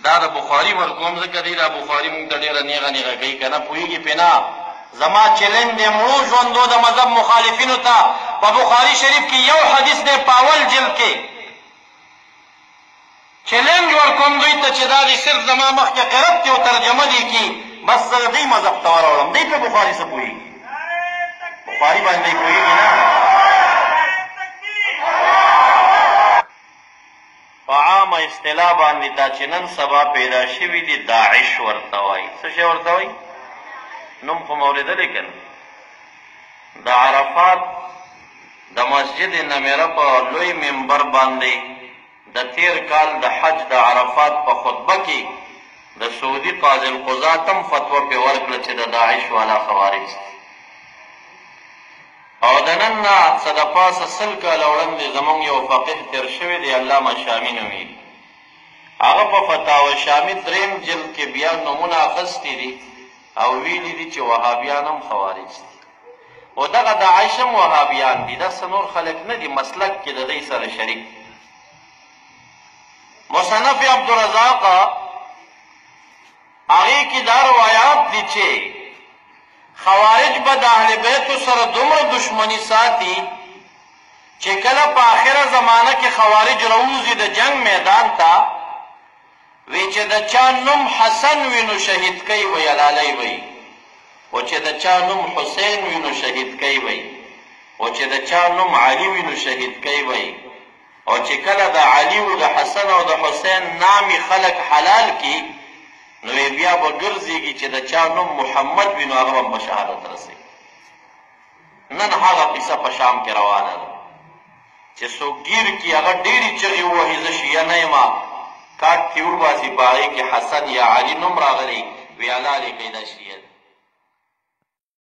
دا د بخاري ورکوم ځکه دی دا بخاري مونږ ته ډېره نیغه نیغه کوي که نه پوهېږي پې نه زما چلنج دی مړو ژوندو د مذهب مخالفینو ته په بخاري شریف کې یو حدیث دی په اول جلد کې چلنج ورکوم دوی ته چې دا دی صرف زما مخکې قرت دی او ترجمه دی کي بس زه د دوی مذهب ته وراوړم دوی په بخاري څه پوهېږي بخاري باندې دوی پوهېږي نه په عامه اصطلاح باندې دا چې نن سبا پیدا شوي دي داعش ورته وایي څه شی ورته وایي نوم خو مو اورېدلی که نه د عرفات د مسجد نمیره په لوی منبر باندې د تیر کال د حج د عرفات په خطبه کې د سعودي قاضي القضات هم فتوه پې ورکړه چې د داعش والا خوارج دي او د نن نه څه د پاسه 100 کاله وړاندې زموږ یو فقیه تېر شوی دی علامه شامي نومیږي هغه په فتاوی شامي 3 جلد کې بیا نومونه اخیستي دي او ویلي دي چې وهابیان هم خوارج دي او دغه داعش هم وهابیان دي دا څه نور خلک نه دي مسلک کې د دوی سره شریک مصنف عبدالرزاق هغې کې دا روایات دي چې خوارج به د اهل بیتو سره دومره دشمني ساتي چې کله په آخره زمانه کې خوارج راوځي د جنگ میدان ته وی چې د چا نوم حسن وي نو شهید کوي وی علالی وی او چې د چا نوم حسین وي نو شهید کوي وی او چې د چا نوم علي وي نو شهید کوي وی او چې کله د علي او د حسن او د حسین نامي خلک حلال کی نو بیا به ګرځېږي چې د چا نوم محمد وي نو هغه هم به شهادت رسوي نن هغه قصه په شام کې روانه ده چې څوک ګیر کي هغه ډېرې چغې ووهي زه شیعه نه یم کاټ کې وباسي په هغې کې حسن یا علي نوم راغلی وی حلالې کوي دا شیعه